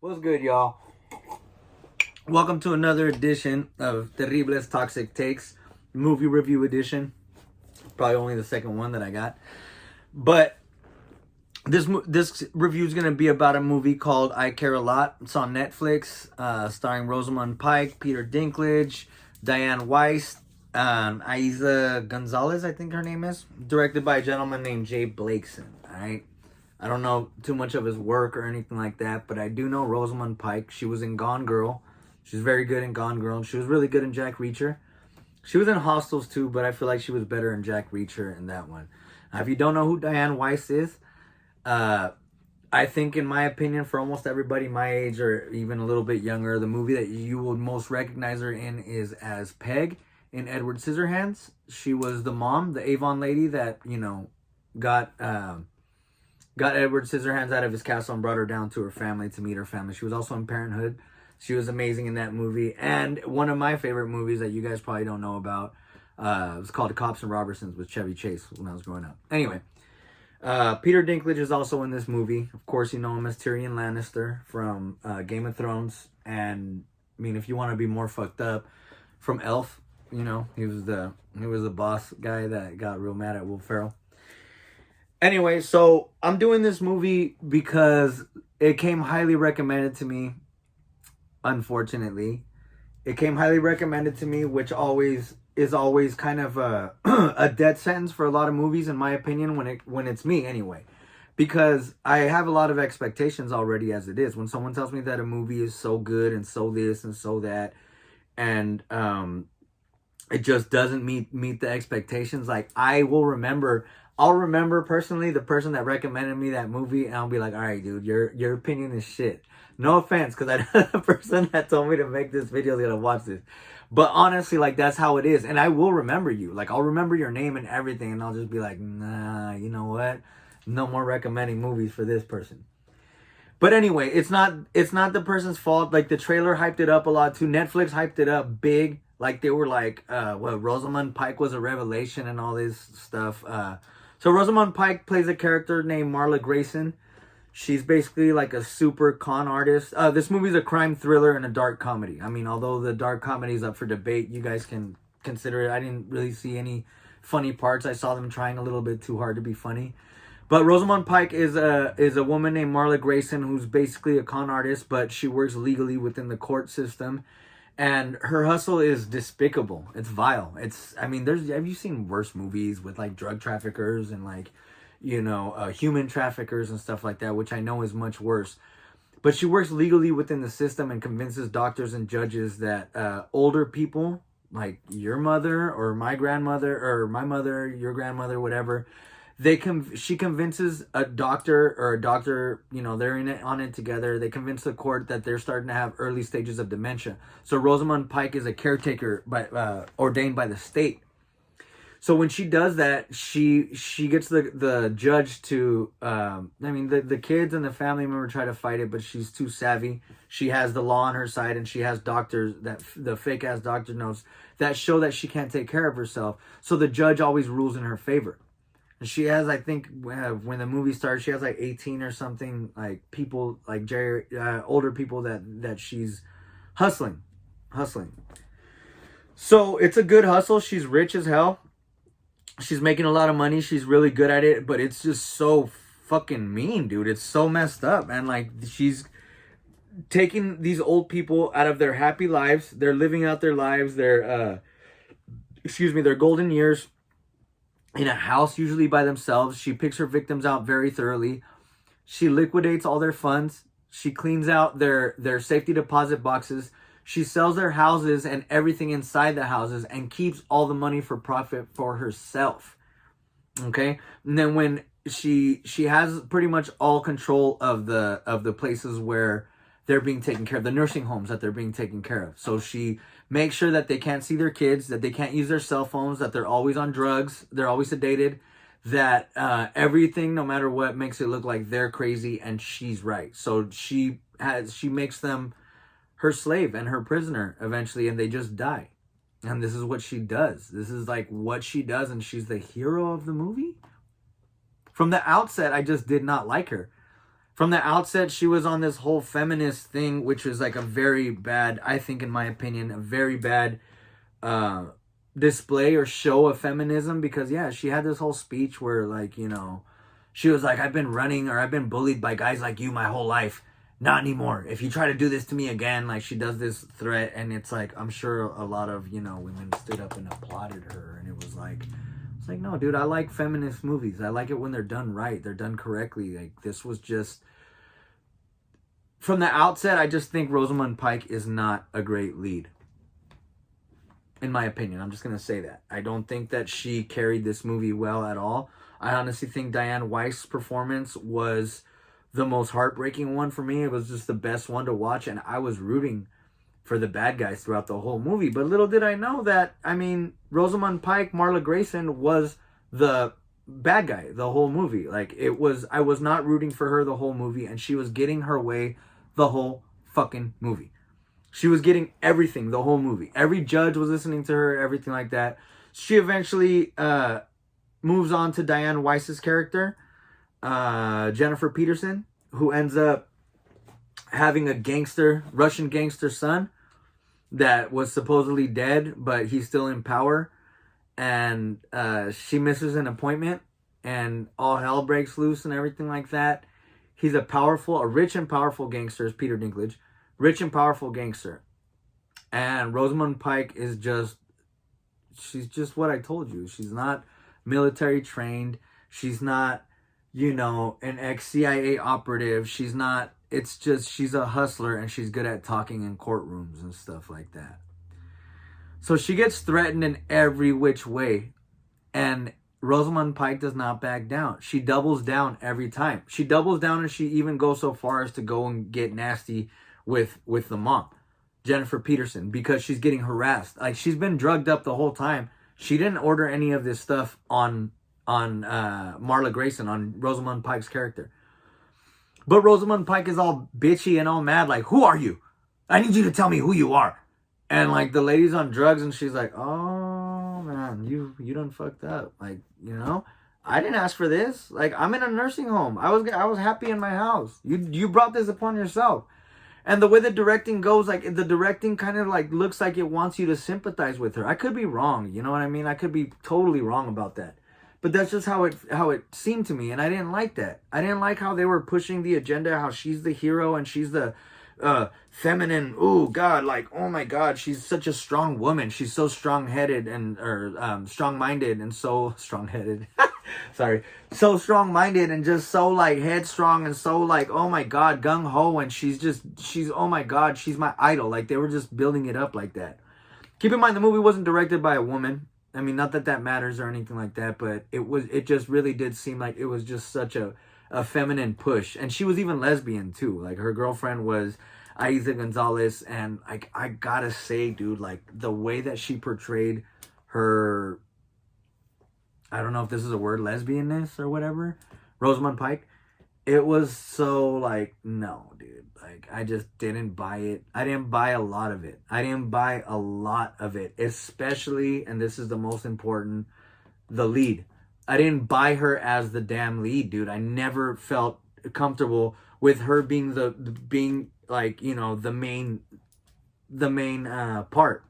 What's good, y'all? Welcome to another edition of Terribles Toxic Takes, movie review edition. Probably only the second one that I got. But this review is going to be about a movie called I Care a Lot. It's on Netflix, starring Rosamund Pike, Peter Dinklage, Diane Weiss, Aiza Gonzalez, I think her name is. Directed by a gentleman named Jay Blakeson, alright? I don't know too much of his work or anything like that, but I do know Rosamund Pike. She was in Gone Girl. She's very good in Gone Girl. She was really good in Jack Reacher. She was in Hostels too, but I feel like she was better in Jack Reacher in that one. If you don't know who Diane Weiss is, I think, in my opinion, for almost everybody my age or even a little bit younger, the movie that you would most recognize her in is as Peg in Edward Scissorhands. She was the mom, the Avon lady that, got Edward Scissorhands out of his castle and brought her down to her family to meet her family. She was also in Parenthood. She was amazing in that movie. And one of my favorite movies that you guys probably don't know about, it was called Cops and Robertsons with Chevy Chase when I was growing up. Anyway, Peter Dinklage is also in this movie. Of course, you know him as Tyrion Lannister from Game of Thrones. And, I mean, if you want to be more fucked up, from Elf, he was the boss guy that got real mad at Will Ferrell. Anyway, so I'm doing this movie because it came highly recommended to me. Unfortunately, it came highly recommended to me, which is always kind of a a death sentence for a lot of movies, in my opinion. When it's me anyway, because I have a lot of expectations already as it is. When someone tells me that a movie is so good and so this and so that, and it just doesn't meet the expectations, like I'll remember personally the person that recommended me that movie, and I'll be like, all right, dude, your opinion is shit. No offense, because I know the person that told me to make this video is going to watch this. But honestly, like, that's how it is. And I will remember you. Like, I'll remember your name and everything, and I'll just be like, nah, you know what? No more recommending movies for this person. But anyway, it's not the person's fault. Like, the trailer hyped it up a lot, too. Netflix hyped it up big. Like, they were like, Rosamund Pike was a revelation and all this stuff. So Rosamund Pike plays a character named Marla Grayson. She's basically like a super con artist. This movie's a crime thriller and a dark comedy. I mean, although the dark comedy is up for debate, you guys can consider it. I didn't really see any funny parts. I saw them trying a little bit too hard to be funny. But Rosamund Pike is a woman named Marla Grayson who's basically a con artist, but she works legally within the court system. And her hustle is despicable. It's vile. Have you seen worse movies with like drug traffickers and like, human traffickers and stuff like that, which I know is much worse. But she works legally within the system and convinces doctors and judges that older people, like your mother or my grandmother or my mother, your grandmother, whatever, she convinces a doctor, they're on it together. They convince the court that they're starting to have early stages of dementia. So Rosamund Pike is a caretaker ordained by the state. So when she does that, she gets the judge to, the kids and the family member try to fight it, but she's too savvy. She has the law on her side, and she has doctors, the fake ass doctor notes that show that she can't take care of herself. So the judge always rules in her favor. And she has, I think, when the movie starts, she has like 18 or something, like people, like older people that she's hustling. So it's a good hustle. She's rich as hell. She's making a lot of money. She's really good at it, but it's just so fucking mean, dude. It's so messed up. And like, she's taking these old people out of their happy lives. They're living out their lives, their golden years in a house, usually by themselves. She picks her victims out very thoroughly. She liquidates all their funds. She cleans out their safety deposit boxes. She sells their houses and everything inside the houses and keeps all the money for profit for herself. Okay? And then when she has pretty much all control of the places where they're being taken care of, the nursing homes that they're being taken care of. So she makes sure that they can't see their kids, that they can't use their cell phones, that they're always on drugs, they're always sedated, that everything, no matter what, makes it look like they're crazy and she's right. So she makes them her slave and her prisoner eventually, and they just die. And this is what she does. This is like what she does, and she's the hero of the movie. From the outset, I just did not like her. From the outset, she was on this whole feminist thing, which was like a very bad, I think, in my opinion, a very bad display or show of feminism. Because, yeah, she had this whole speech where, like, you know, she was like, I've been running or I've been bullied by guys like you my whole life. Not anymore. If you try to do this to me again, like, she does this threat. And it's like, I'm sure a lot of, you know, women stood up and applauded her. And it was like, it's like, no, dude, I like feminist movies. I like it when they're done right. They're done correctly. Like, this was just... From the outset, I just think Rosamund Pike is not a great lead. In my opinion. I'm just going to say that. I don't think that she carried this movie well at all. I honestly think Diane Weiss's performance was the most heartbreaking one for me. It was just the best one to watch, and I was rooting for the bad guys throughout the whole movie. But little did I know that, I mean, Rosamund Pike, Marla Grayson, was the bad guy the whole movie. Like, it was, I was not rooting for her the whole movie, and she was getting her way the whole fucking movie. She was getting everything the whole movie. Every judge was listening to her, everything like that. She eventually moves on to Diane Weiss's character, Jennifer Peterson, who ends up having a gangster, Russian gangster son that was supposedly dead, but he's still in power. And she misses an appointment, and all hell breaks loose and everything like that. He's a rich and powerful gangster, is Peter Dinklage. Rich and powerful gangster. And Rosamund Pike is just, she's just what I told you. She's not military trained. She's not, you know, an ex-CIA operative. She's not, it's just, she's a hustler, and she's good at talking in courtrooms and stuff like that. So she gets threatened in every which way. And Rosamund Pike does not back down. She doubles down every time. She doubles down, and she even goes so far as to go and get nasty with the mom, Jennifer Peterson, because she's getting harassed. Like, she's been drugged up the whole time. She didn't order any of this stuff on Marla Grayson, on Rosamund Pike's character. But Rosamund Pike is all bitchy and all mad, like, who are you? I need you to tell me who you are. And, like, the lady's on drugs, and she's like, oh, man, you done fucked up. Like, you know, I didn't ask for this. Like, I'm in a nursing home. I was happy in my house. You brought this upon yourself. And the way the directing goes, like, the directing kind of, like, looks like it wants you to sympathize with her. I could be wrong, you know what I mean? I could be totally wrong about that. But that's just how it seemed to me, and I didn't like that. I didn't like how they were pushing the agenda, how she's the hero and she's the feminine, oh God, like, oh my God, she's such a strong woman. She's so strong-headed and strong-minded and so strong-headed. Sorry. So strong-minded and just so, like, headstrong and so, like, oh my God, gung-ho, and she's oh my God, she's my idol. Like, they were just building it up like that. Keep in mind, the movie wasn't directed by a woman. I mean, not that that matters or anything like that, but it just really did seem like it was just such a feminine push. And she was even lesbian too. Like, her girlfriend was Aiza Gonzalez, and I gotta say, dude, like, the way that she portrayed her, I don't know if this is a word, lesbianness or whatever, Rosamund Pike, it was so, like, no, dude. Like, I just didn't buy it. I didn't buy a lot of it. Especially, and this is the most important, the lead. I didn't buy her as the damn lead, dude. I never felt comfortable with her being being like, you know, the main part.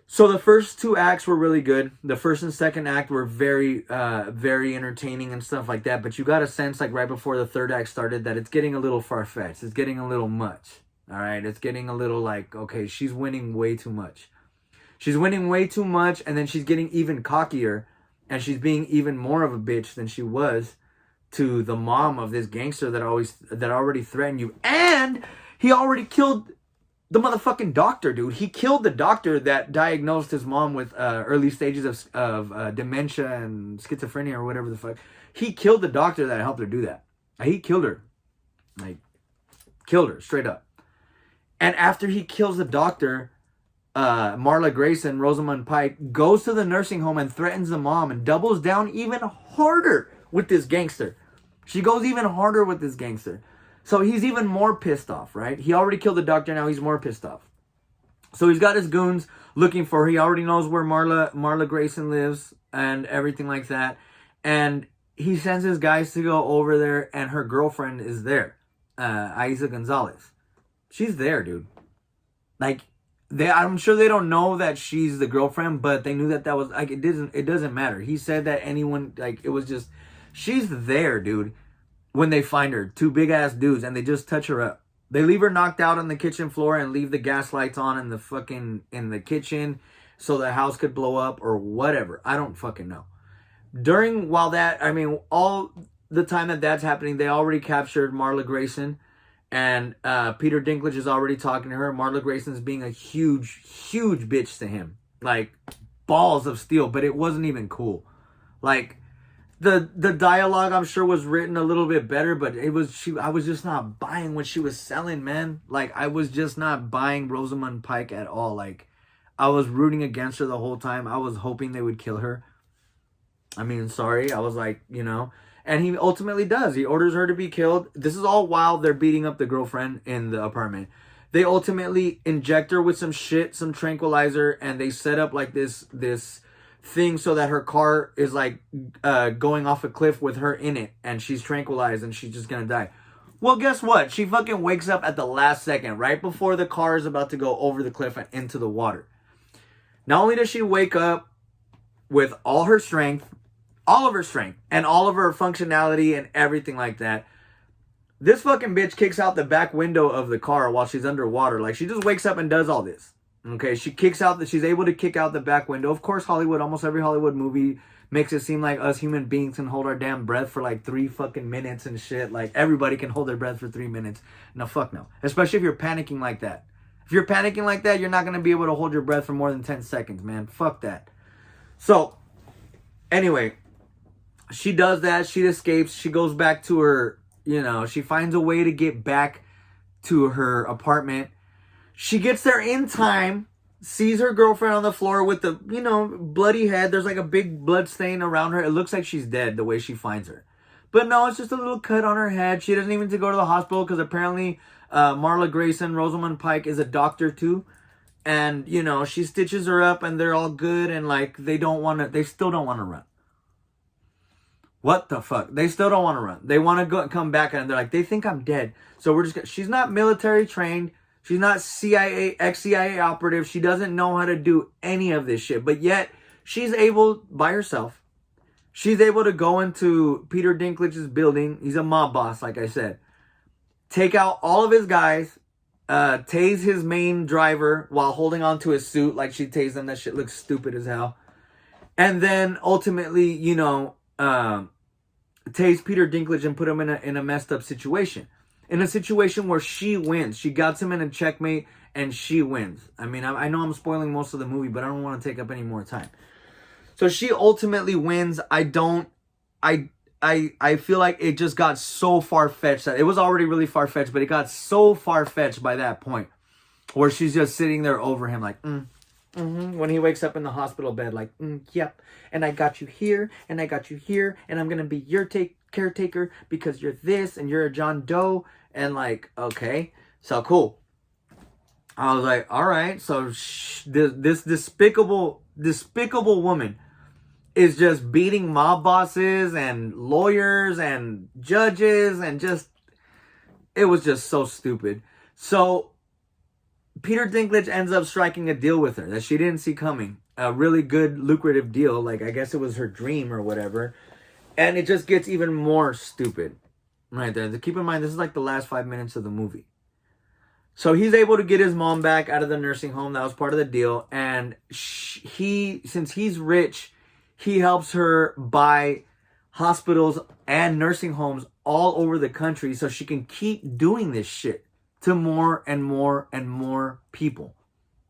So the first two acts were really good. The first and second act were very entertaining and stuff like that. But you got a sense, like, right before the third act started, that it's getting a little far-fetched. It's getting a little much. All right? It's getting a little like, okay, she's winning way too much. She's winning way too much, and then she's getting even cockier, and she's being even more of a bitch than she was to the mom of this gangster that already threatened you. And he already killed the motherfucking doctor, dude. He killed the doctor that diagnosed his mom with early stages of dementia and schizophrenia or whatever the fuck. He killed the doctor that helped her do that. He killed her. Like, killed her, straight up. And after he kills the doctor, Marla Grayson, Rosamund Pike, goes to the nursing home and threatens the mom and doubles down even harder with this gangster. She goes even harder with this gangster. So he's even more pissed off, right? He already killed the doctor, now he's more pissed off. So he's got his goons looking for her. He already knows where Marla Grayson lives and everything like that. And he sends his guys to go over there, and her girlfriend is there, Aiza Gonzalez. She's there, dude. Like, I'm sure they don't know that she's the girlfriend, but they knew that was like, it doesn't matter. He said that anyone, like, it was just, she's there, dude. When they find her, two big ass dudes, and they just touch her up. They leave her knocked out on the kitchen floor and leave the gas lights on in the kitchen so the house could blow up or whatever. I don't fucking know. All the time that's happening, they already captured Marla Grayson, and Peter Dinklage is already talking to her. Marla Grayson's being a huge, huge bitch to him. Like, balls of steel, but it wasn't even cool. Like, the dialogue, I'm sure, was written a little bit better, but I was just not buying what she was selling, man. Like, I was just not buying Rosamund Pike at all. Like, I was rooting against her the whole time. I was hoping they would kill her. I mean, sorry. I was like, and he ultimately does. He orders her to be killed. This is all while they're beating up the girlfriend in the apartment. They ultimately inject her with some shit, some tranquilizer, and they set up like this thing so that her car is like going off a cliff with her in it, and she's tranquilized and she's just gonna die. Well, guess what? She fucking wakes up at the last second, right before the car is about to go over the cliff and into the water. Not only does she wake up with all of her strength, and all of her functionality and everything like that, this fucking bitch kicks out the back window of the car while she's underwater. Like, she just wakes up and does all this. Okay, she's able to kick out the back window. Of course, almost every Hollywood movie makes it seem like us human beings can hold our damn breath for like 3 fucking minutes and shit. Like, everybody can hold their breath for 3 minutes. No, fuck no. Especially if you're panicking like that. If you're panicking like that, you're not going to be able to hold your breath for more than 10 seconds, man. Fuck that. So, anyway, she does that. She escapes. She goes back to her, she finds a way to get back to her apartment. She gets there in time, sees her girlfriend on the floor with the, bloody head. There's like a big blood stain around her. It looks like she's dead the way she finds her. But no, it's just a little cut on her head. She doesn't even need to go to the hospital because apparently Marla Grayson, Rosamund Pike, is a doctor too. And, she stitches her up and they're all good, and like they still don't want to run. What the fuck? They still don't want to run. They want to go and come back, and they're like, they think I'm dead. So she's not military trained. She's not ex-CIA operative. She doesn't know how to do any of this shit. But yet, she's able, by herself, she's able to go into Peter Dinklage's building. He's a mob boss, like I said. Take out all of his guys. Tase his main driver while holding on to his suit like she tased him. That shit looks stupid as hell. And then, ultimately, tase Peter Dinklage and put him in a messed up situation. In a situation where she wins. She got him in a checkmate and she wins. I mean, I know I'm spoiling most of the movie, but I don't want to take up any more time. So she ultimately wins. I feel like it just got so far-fetched that it was already really far-fetched, but it got so far-fetched by that point where she's just sitting there over him like, when he wakes up in the hospital bed, like, yep, and I got you here, and I got you here, and I'm going to be your caretaker because you're this, and you're a John Doe, and like, okay, so cool. I was like, all right, so this despicable woman is just beating mob bosses and lawyers and judges, and it was just so stupid. So Peter Dinklage ends up striking a deal with her that she didn't see coming. A really good, lucrative deal. Like, I guess it was her dream or whatever. And it just gets even more stupid right there. Keep in mind, this is like the last 5 minutes of the movie. So he's able to get his mom back out of the nursing home. That was part of the deal. And since he's rich, he helps her buy hospitals and nursing homes all over the country so she can keep doing this shit to more and more and more people.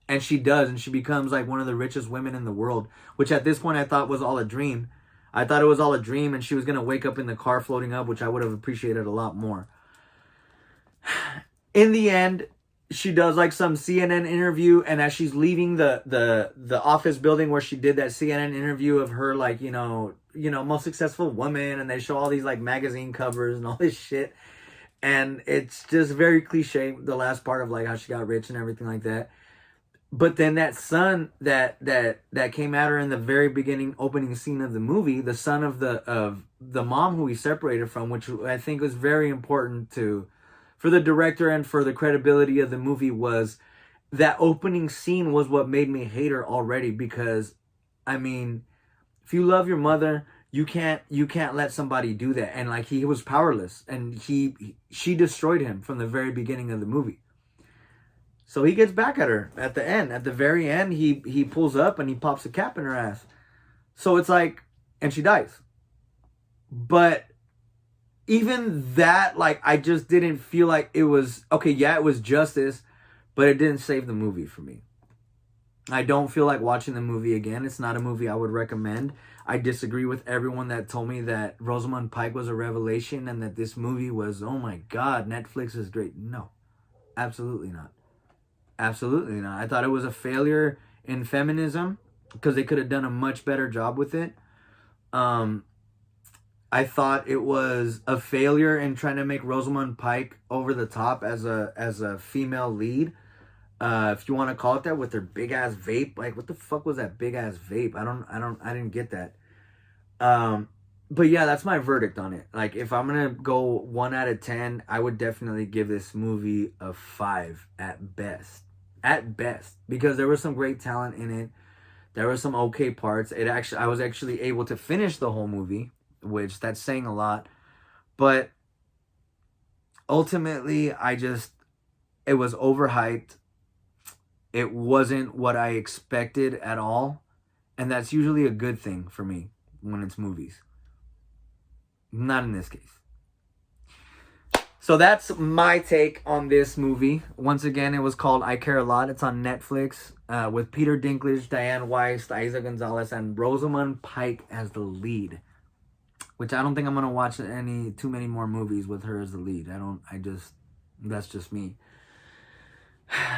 And she does, and she becomes like one of the richest women in the world, which at this point I thought was all a dream. I thought it was all a dream, and she was going to wake up in the car floating up, which I would have appreciated a lot more. In the end, she does like some CNN interview, and as she's leaving the office building where she did that CNN interview of her, like, most successful woman, and they show all these like magazine covers and all this shit. And it's just very cliche, the last part of like how she got rich and everything like that. But then that son that came at her in the very beginning opening scene of the movie, the son of the mom who he separated from, which I think was very important for the director and for the credibility of the movie, was that opening scene was what made me hate her already. Because I mean, if you love your mother, you can't let somebody do that. And like, he was powerless, and she destroyed him from the very beginning of the movie. So he gets back at her at the end. At the very end, he pulls up and he pops a cap in her ass. So it's like, and she dies. But even that, like, I just didn't feel like it was, okay, yeah, it was justice, but it didn't save the movie for me. I don't feel like watching the movie again. It's not a movie I would recommend. I disagree with everyone that told me that Rosamund Pike was a revelation and that this movie was, oh my God, Netflix is great. No, absolutely not. Absolutely not. I thought it was a failure in feminism because they could have done a much better job with it. I thought it was a failure in trying to make Rosamund Pike over the top as a female lead. If you want to call it that, with her big ass vape. Like, what the fuck was that big ass vape? I didn't get that. But yeah, that's my verdict on it. Like, if I'm gonna go 1 out of 10, I would definitely give this movie a 5 at best. At best, because there was some great talent in it. There were some okay parts. I was actually able to finish the whole movie, which that's saying a lot. But ultimately, it was overhyped. It wasn't what I expected at all. And that's usually a good thing for me when it's movies. Not in this case. So that's my take on this movie. Once again, it was called I Care a Lot. It's on Netflix with Peter Dinklage, Diane Weiss, Eiza Gonzalez, and Rosamund Pike as the lead. Which I don't think I'm going to watch too many more movies with her as the lead. That's just me.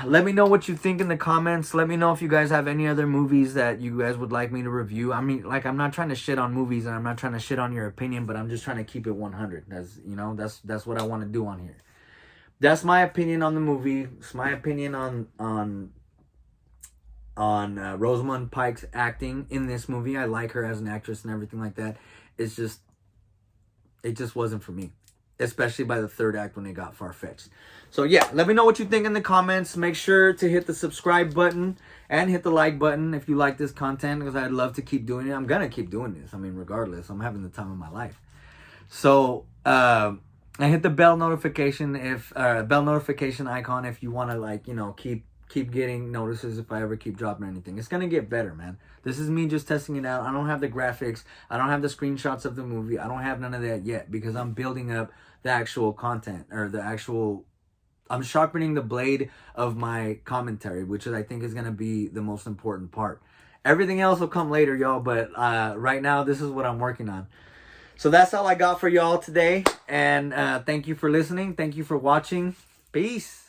Let me know what you think in the comments. Let me know if you guys have any other movies that you guys would like me to review. I mean, like, I'm not trying to shit on movies, and I'm not trying to shit on your opinion, but I'm just trying to keep it 100. That's what I want to do on here. That's my opinion on the movie. It's my opinion on Rosamund Pike's acting in this movie. I like her as an actress and everything like that. It just wasn't for me. Especially by the third act when it got far-fetched. So yeah, let me know what you think in the comments. Make sure to hit the subscribe button and hit the like button if you like this content, because I'd love to keep doing it. I'm going to keep doing this. I mean, regardless, I'm having the time of my life. So, and hit the bell notification icon if you want to, like, keep getting notices if I ever keep dropping anything. It's going to get better, man. This is me just testing it out. I don't have the graphics. I don't have the screenshots of the movie. I don't have none of that yet because I'm building up the actual content, or I'm sharpening the blade of my commentary, which I think is going to be the most important part. Everything else will come later, y'all, but right now this is what I'm working on. So that's all I got for y'all today, and thank you for listening. Thank you for watching. Peace.